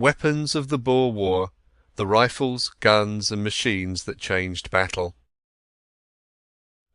Weapons of the Boer War, the rifles, guns and machines that changed battle.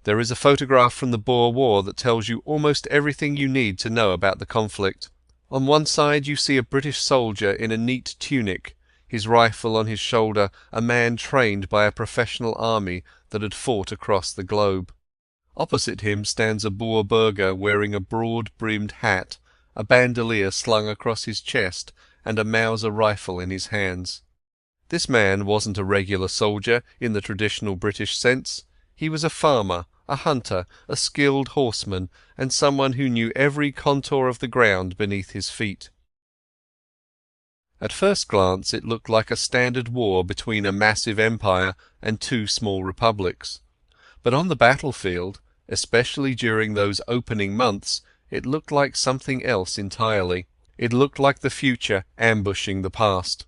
There is a photograph from the Boer War that tells you almost everything you need to know about the conflict. On one side you see a British soldier in a neat tunic, his rifle on his shoulder, a man trained by a professional army that had fought across the globe. Opposite him stands a Boer burgher wearing a broad-brimmed hat, a bandolier slung across his chest and a Mauser rifle in his hands. This man wasn't a regular soldier in the traditional British sense. He was a farmer, a hunter, a skilled horseman, and someone who knew every contour of the ground beneath his feet. At first glance it looked like a standard war between a massive empire and two small republics. But on the battlefield, especially during those opening months, it looked like something else entirely. It looked like the future ambushing the past.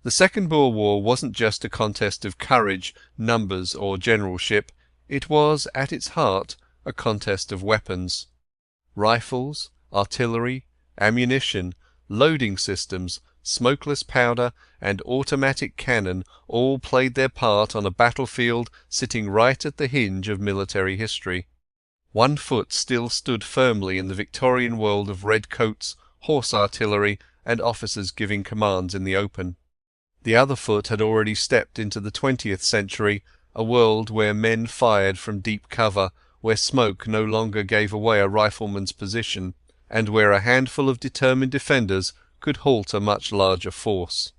The Second Boer War wasn't just a contest of courage, numbers or generalship. It was, at its heart, a contest of weapons. Rifles, artillery, ammunition, loading systems, smokeless powder and automatic cannon all played their part on a battlefield sitting right at the hinge of military history. One foot still stood firmly in the Victorian world of redcoats, horse artillery and officers giving commands in the open. The other foot had already stepped into the 20th century, a world where men fired from deep cover, where smoke no longer gave away a rifleman's position, and where a handful of determined defenders could halt a much larger force.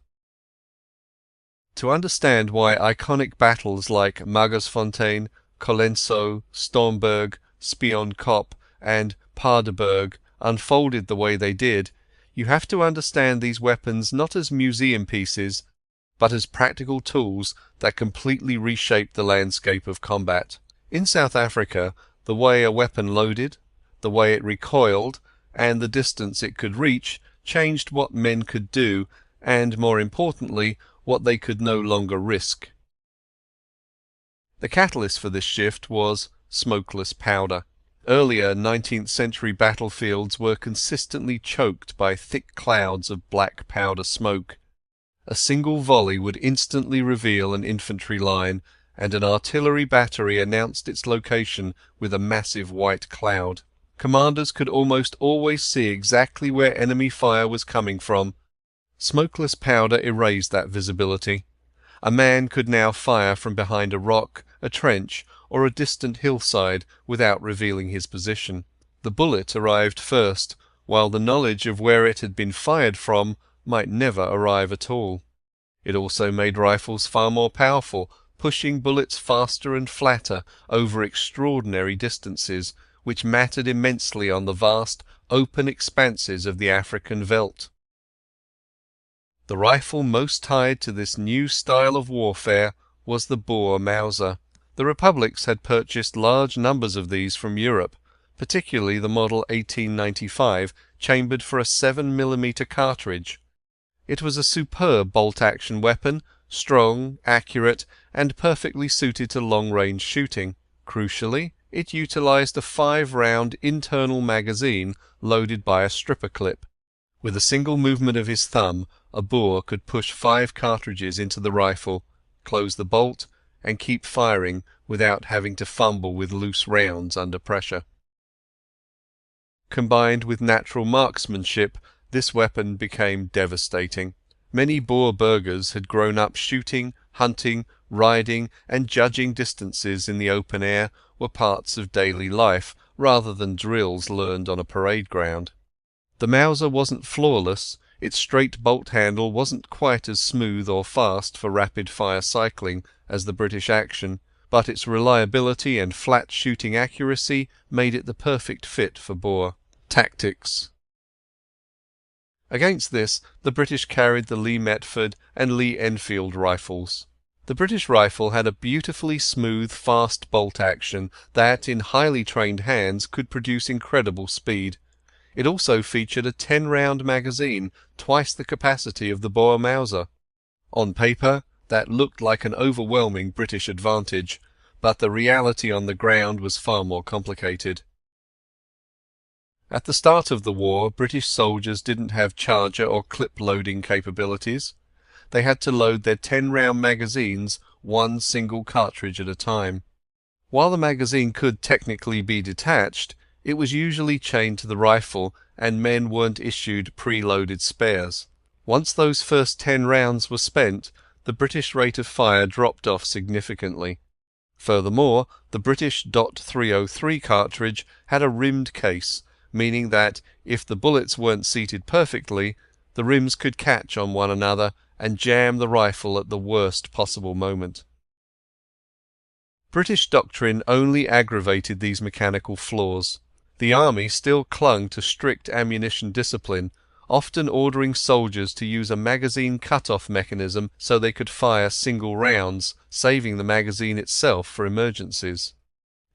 To understand why iconic battles like Magersfontein, Colenso, Stormberg, Spion Kop and Paardeberg unfolded the way they did, you have to understand these weapons not as museum pieces, but as practical tools that completely reshaped the landscape of combat. In South Africa, the way a weapon loaded, the way it recoiled, and the distance it could reach changed what men could do, and, more importantly, what they could no longer risk. The catalyst for this shift was smokeless powder. Earlier 19th century battlefields were consistently choked by thick clouds of black powder smoke. A single volley would instantly reveal an infantry line, and an artillery battery announced its location with a massive white cloud. Commanders could almost always see exactly where enemy fire was coming from. Smokeless powder erased that visibility. A man could now fire from behind a rock, a trench, or a distant hillside without revealing his position. The bullet arrived first, while the knowledge of where it had been fired from might never arrive at all. It also made rifles far more powerful, pushing bullets faster and flatter over extraordinary distances, which mattered immensely on the vast, open expanses of the African veldt. The rifle most tied to this new style of warfare was the Boer Mauser. The republics had purchased large numbers of these from Europe, particularly the model 1895, chambered for a 7mm cartridge. It was a superb bolt-action weapon, strong, accurate, and perfectly suited to long-range shooting. Crucially, it utilized a 5-round internal magazine loaded by a stripper clip. With a single movement of his thumb, a Boer could push 5 cartridges into the rifle, close the bolt, and keep firing without having to fumble with loose rounds under pressure. Combined with natural marksmanship, this weapon became devastating. Many Boer burghers had grown up shooting, hunting, riding, and judging distances in the open air were parts of daily life rather than drills learned on a parade ground. The Mauser wasn't flawless, its straight bolt handle wasn't quite as smooth or fast for rapid-fire cycling as the British action, but its reliability and flat shooting accuracy made it the perfect fit for Boer tactics. Against this, the British carried the Lee-Metford and Lee-Enfield rifles. The British rifle had a beautifully smooth, fast bolt action that, in highly trained hands, could produce incredible speed. It also featured a 10-round magazine, twice the capacity of the Boer Mauser. On paper, that looked like an overwhelming British advantage, but the reality on the ground was far more complicated. At the start of the war, British soldiers didn't have charger or clip loading capabilities. They had to load their 10-round magazines one single cartridge at a time. While the magazine could technically be detached, it was usually chained to the rifle and men weren't issued pre-loaded spares. Once those first 10 rounds were spent, the British rate of fire dropped off significantly. Furthermore, the British .303 cartridge had a rimmed case, meaning that if the bullets weren't seated perfectly, the rims could catch on one another and jam the rifle at the worst possible moment. British doctrine only aggravated these mechanical flaws. The army still clung to strict ammunition discipline, often ordering soldiers to use a magazine cut-off mechanism so they could fire single rounds, saving the magazine itself for emergencies.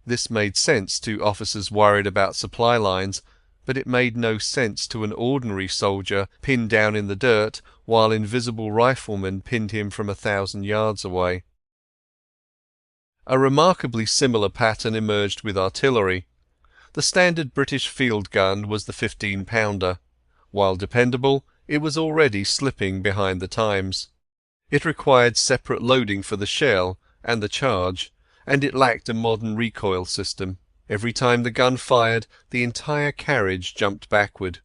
This made sense to officers worried about supply lines, but it made no sense to an ordinary soldier pinned down in the dirt while invisible riflemen pinned him from 1,000 yards away. A remarkably similar pattern emerged with artillery. The standard British field gun was the 15-pounder. While dependable, it was already slipping behind the times. It required separate loading for the shell and the charge, and it lacked a modern recoil system. Every time the gun fired, the entire carriage jumped backward.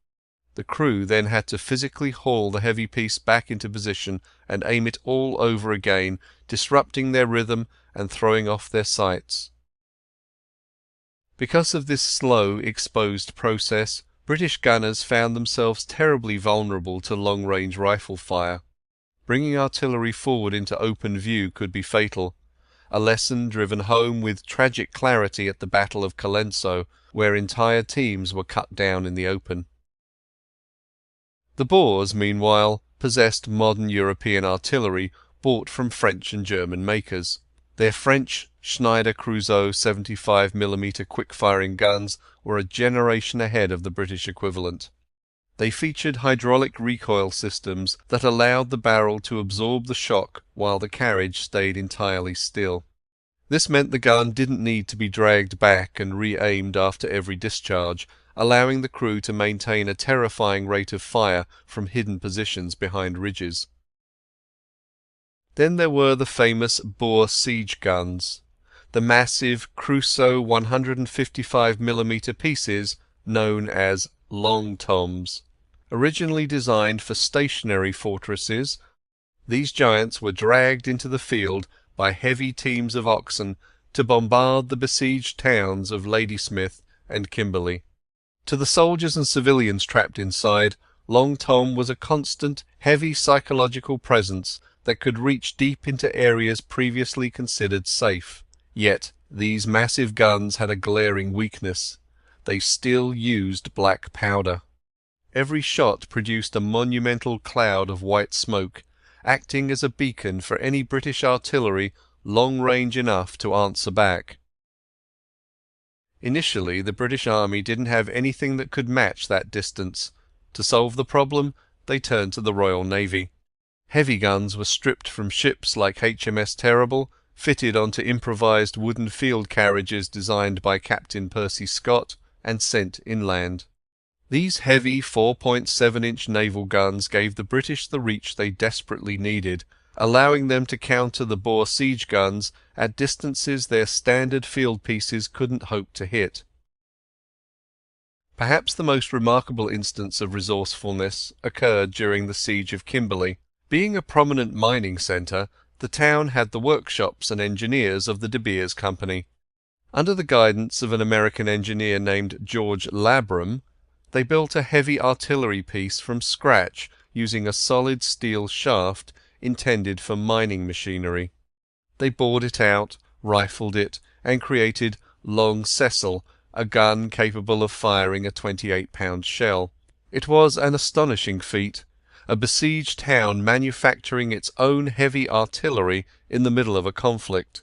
The crew then had to physically haul the heavy piece back into position and aim it all over again, disrupting their rhythm and throwing off their sights. Because of this slow, exposed process, British gunners found themselves terribly vulnerable to long-range rifle fire. Bringing artillery forward into open view could be fatal, a lesson driven home with tragic clarity at the Battle of Colenso, where entire teams were cut down in the open. The Boers, meanwhile, possessed modern European artillery bought from French and German makers. Their French Schneider Creusot 75mm quick-firing guns were a generation ahead of the British equivalent. They featured hydraulic recoil systems that allowed the barrel to absorb the shock while the carriage stayed entirely still. This meant the gun didn't need to be dragged back and re-aimed after every discharge, allowing the crew to maintain a terrifying rate of fire from hidden positions behind ridges. Then there were the famous Boer siege guns, the massive Creusot 155mm pieces known as Long Toms. Originally designed for stationary fortresses, these giants were dragged into the field by heavy teams of oxen to bombard the besieged towns of Ladysmith and Kimberley. To the soldiers and civilians trapped inside, Long Tom was a constant, heavy psychological presence that could reach deep into areas previously considered safe. Yet these massive guns had a glaring weakness. They still used black powder. Every shot produced a monumental cloud of white smoke, acting as a beacon for any British artillery long-range enough to answer back. Initially, the British Army didn't have anything that could match that distance. To solve the problem, they turned to the Royal Navy. Heavy guns were stripped from ships like HMS Terrible, fitted onto improvised wooden field carriages designed by Captain Percy Scott, and sent inland. These heavy 4.7-inch naval guns gave the British the reach they desperately needed, allowing them to counter the Boer siege guns at distances their standard field pieces couldn't hope to hit. Perhaps the most remarkable instance of resourcefulness occurred during the siege of Kimberley. Being a prominent mining centre, the town had the workshops and engineers of the De Beers Company. Under the guidance of an American engineer named George Labram, they built a heavy artillery piece from scratch using a solid steel shaft intended for mining machinery. They bored it out, rifled it, and created Long Cecil, a gun capable of firing a 28-pound shell. It was an astonishing feat, a besieged town manufacturing its own heavy artillery in the middle of a conflict.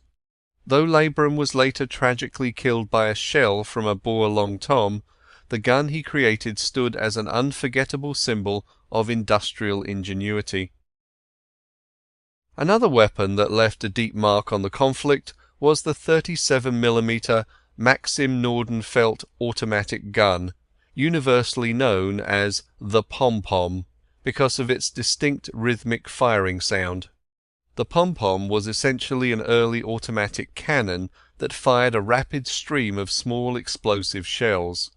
Though Labram was later tragically killed by a shell from a Boer Long Tom, the gun he created stood as an unforgettable symbol of industrial ingenuity. Another weapon that left a deep mark on the conflict was the 37mm Maxim Nordenfeldt automatic gun, universally known as the Pom-Pom because of its distinct rhythmic firing sound. The Pom-Pom was essentially an early automatic cannon that fired a rapid stream of small explosive shells.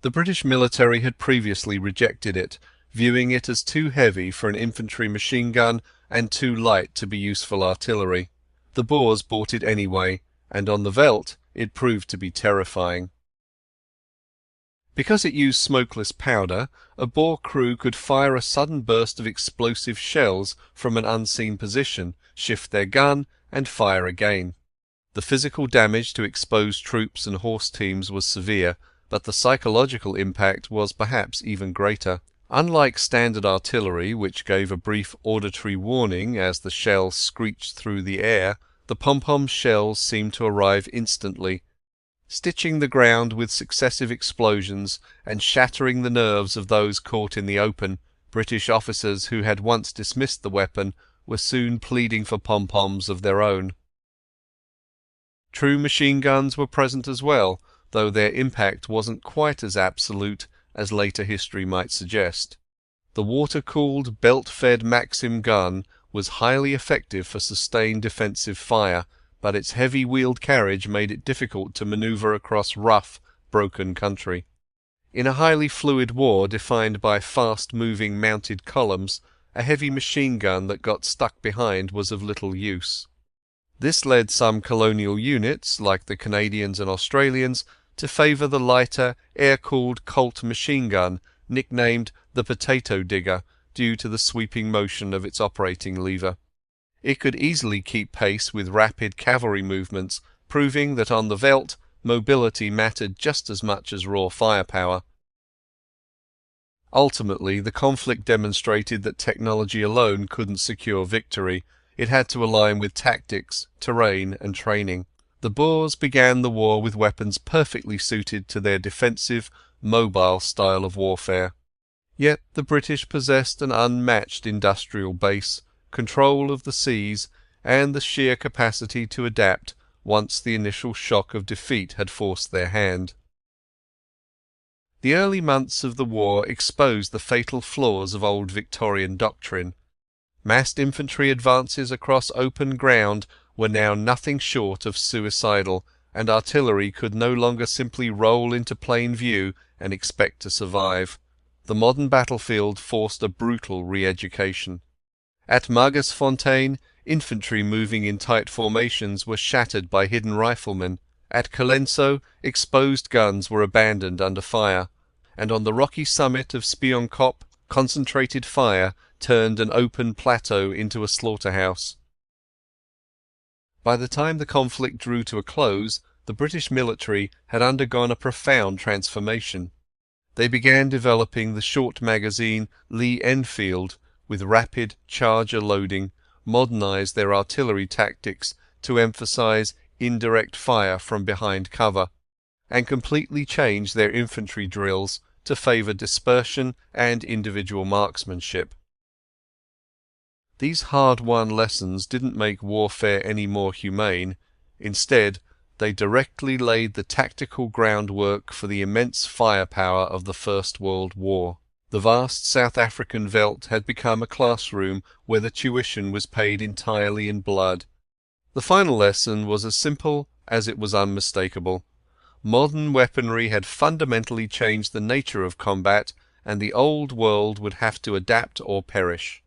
The British military had previously rejected it, viewing it as too heavy for an infantry machine gun and too light to be useful artillery. The Boers bought it anyway, and on the veldt it proved to be terrifying. Because it used smokeless powder, a Boer crew could fire a sudden burst of explosive shells from an unseen position, shift their gun, and fire again. The physical damage to exposed troops and horse teams was severe, but the psychological impact was perhaps even greater. Unlike standard artillery, which gave a brief auditory warning as the shell screeched through the air, the Pom-Pom's shells seemed to arrive instantly, stitching the ground with successive explosions and shattering the nerves of those caught in the open. British officers who had once dismissed the weapon were soon pleading for pom-poms of their own. True machine guns were present as well, though their impact wasn't quite as absolute as later history might suggest. The water-cooled, belt-fed Maxim gun was highly effective for sustained defensive fire, but its heavy wheeled carriage made it difficult to manoeuvre across rough, broken country. In a highly fluid war defined by fast-moving mounted columns, a heavy machine gun that got stuck behind was of little use. This led some colonial units, like the Canadians and Australians, to favour the lighter, air-cooled Colt machine gun, nicknamed the potato digger, due to the sweeping motion of its operating lever. It could easily keep pace with rapid cavalry movements, proving that on the veldt, mobility mattered just as much as raw firepower. Ultimately, the conflict demonstrated that technology alone couldn't secure victory. It had to align with tactics, terrain and training. The Boers began the war with weapons perfectly suited to their defensive, mobile style of warfare. Yet the British possessed an unmatched industrial base, control of the seas, and the sheer capacity to adapt once the initial shock of defeat had forced their hand. The early months of the war exposed the fatal flaws of old Victorian doctrine. Massed infantry advances across open ground were now nothing short of suicidal, and artillery could no longer simply roll into plain view and expect to survive. The modern battlefield forced a brutal re-education. At Magersfontein, infantry moving in tight formations were shattered by hidden riflemen. At Colenso, exposed guns were abandoned under fire, and on the rocky summit of Spionkop, concentrated fire turned an open plateau into a slaughterhouse. By the time the conflict drew to a close, the British military had undergone a profound transformation. They began developing the short magazine Lee-Enfield with rapid charger loading, modernised their artillery tactics to emphasise indirect fire from behind cover, and completely changed their infantry drills to favour dispersion and individual marksmanship. These hard-won lessons didn't make warfare any more humane. Instead, they directly laid the tactical groundwork for the immense firepower of the First World War. The vast South African veldt had become a classroom where the tuition was paid entirely in blood. The final lesson was as simple as it was unmistakable. Modern weaponry had fundamentally changed the nature of combat, and the old world would have to adapt or perish.